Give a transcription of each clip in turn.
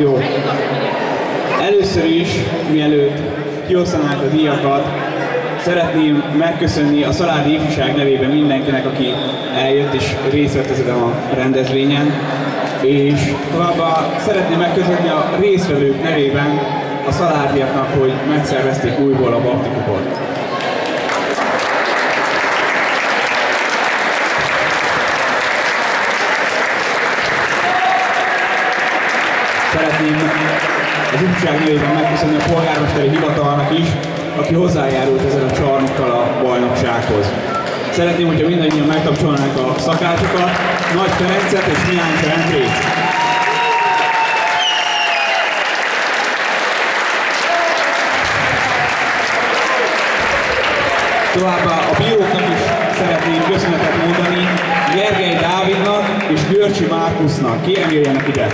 Jó. Először is, mielőtt kiosztanánk a díjakat, szeretném megköszönni a Szaládi Ifjúság nevében mindenkinek, aki eljött és részt vett ezen a rendezvényen. És továbbá szeretném megköszönni a résztvevők nevében a szalárdiaknak, hogy megszervezték újból a Baktikupot. Szeretném az ifjúság nevében megköszönni a polgármesteri hivatalnak is, aki hozzájárult ezen a csarnokkal a bajnoksághoz. Szeretném, hogyha mindannyian megtapsolnánk a szakácsokat, Nagy Ferencet és Milán Ferencét. Továbbá a bíróknak is szeretnénk köszönetet mondani, Gergely Dávidnak és Görcsi Márkusznak. Kérem, jöjjenek ide!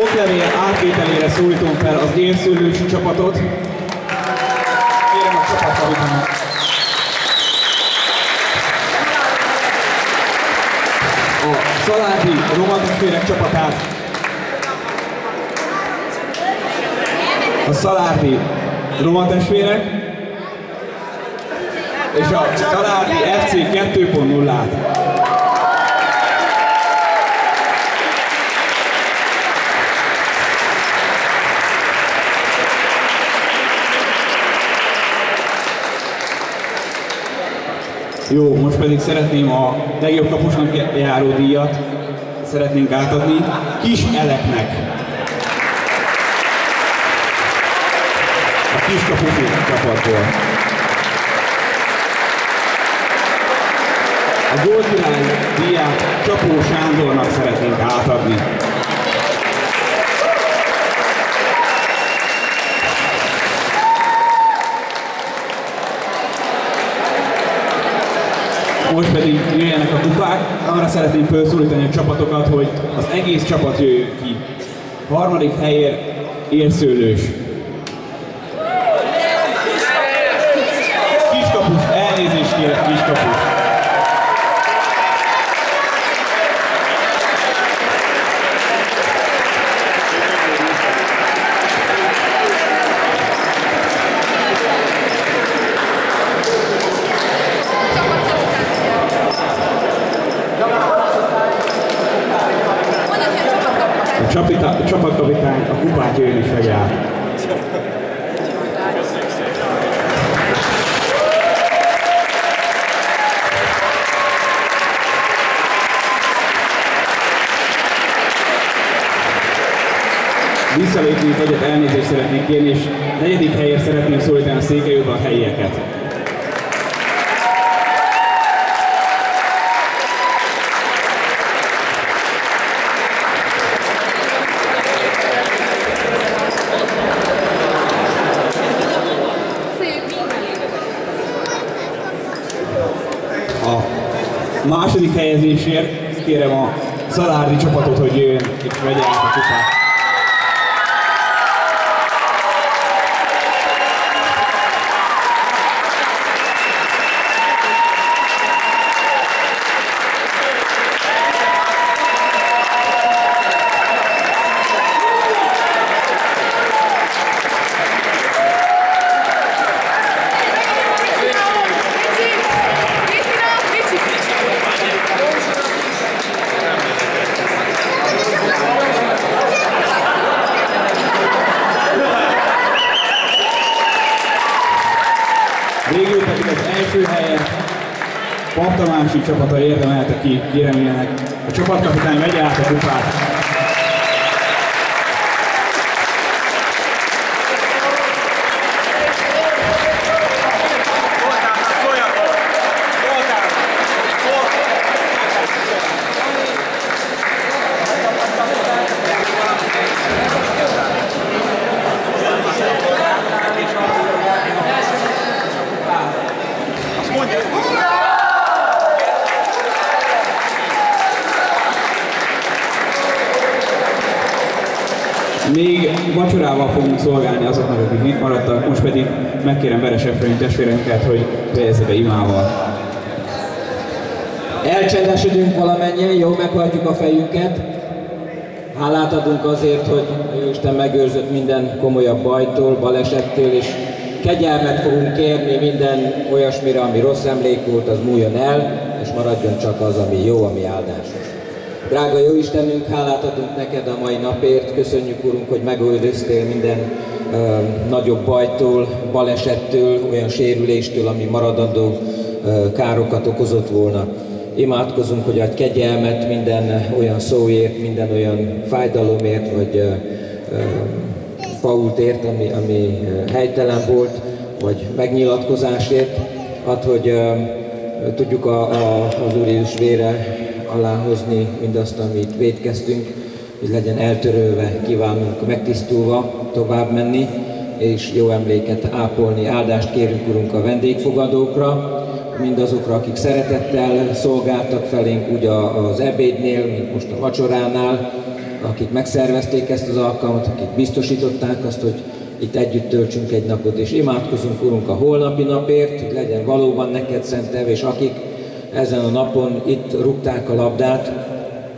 Oklevél átvételére szólítom fel az érszőlősi csapatot. Kérem a csapatkapitányt. A Szaládi romatestvérek csapatát. A Szaládi romatestvérek és a Szaládi FC 2.0-át. Jó, most pedig szeretném a legjobb kapusnak járó díjat szeretnénk átadni Kis Eleknek. A kis kapusi csapatból. A gólkirály díját Csapó Sándornak szeretnénk átadni. Most pedig jöjjenek a kupák, arra szeretném felszólítani a csapatokat, hogy az egész csapat jöjjön ki. Harmadik helyért Érszőlős. Kiskapus, elnézést kérek, Kiskapus. A csapatkapitány a kupát jöjjön is vegye át. Visszalépnék egyet, elnézést szeretnék kérni, és negyedik helyért szeretném szólítani a Székelyújban a helyieket. A második helyezésért kérem a Szalárdi csapatot, hogy jöjjön és vegye át a kupát. Végül pedig az első helyen Pap Tamási csapata érdemelte ki, kérem ilyenek. A csapatkapitány vegye át a kupát. Még vacsorával fogunk szolgálni azoknak, akik itt maradtak, most pedig megkérem Veres Efraim testvérünket, hogy fejezze be imával. Elcsendesedünk valamennyien, jó, meghajtjuk a fejünket. Hálát adunk azért, hogy Isten megőrzött minden komolyabb bajtól, balesettől, és kegyelmet fogunk kérni minden olyasmire, ami rossz emlék volt, az múljon el, és maradjon csak az, ami jó, ami áldásos. Drága jó Istenünk, hálát adunk neked a mai napért, köszönjük, Urunk, hogy megőriztél minden nagyobb bajtól, balesettől, olyan sérüléstől, ami maradandó károkat okozott volna. Imádkozunk, hogy adj kegyelmet minden olyan szóért, minden olyan fájdalomért, vagy faultért, ami helytelen volt, vagy megnyilatkozásért. Add, hogy tudjuk az Úr Jézus vére alá hozni mindazt, amit vétkeztünk, hogy legyen eltörölve, kívánunk megtisztulva tovább menni, és jó emléket ápolni. Áldást kérünk, Urunk, a vendégfogadókra, mindazokra, akik szeretettel szolgáltak felénk, úgy az ebédnél, mint most a vacsoránál, akik megszervezték ezt az alkalmat, akik biztosították azt, hogy itt együtt töltsünk egy napot, és imádkozunk, Urunk, a holnapi napért, hogy legyen valóban neked szentelve, és akik ezen a napon itt rúgták a labdát,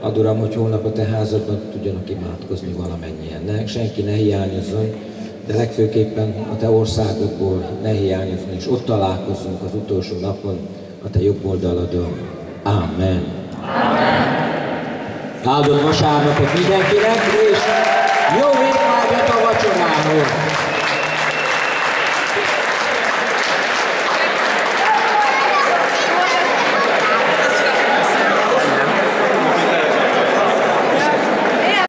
add, Uram, hogy holnap a te házadban tudjanak imádkozni valamennyien. Senki ne hiányozzon, de legfőképpen a te országodból ne hiányozzon, és ott találkozzunk az utolsó napon a te jobb oldaladon. Amen. Áldott vasárnapot mindenkinek, és jó étvágyat a vacsorához!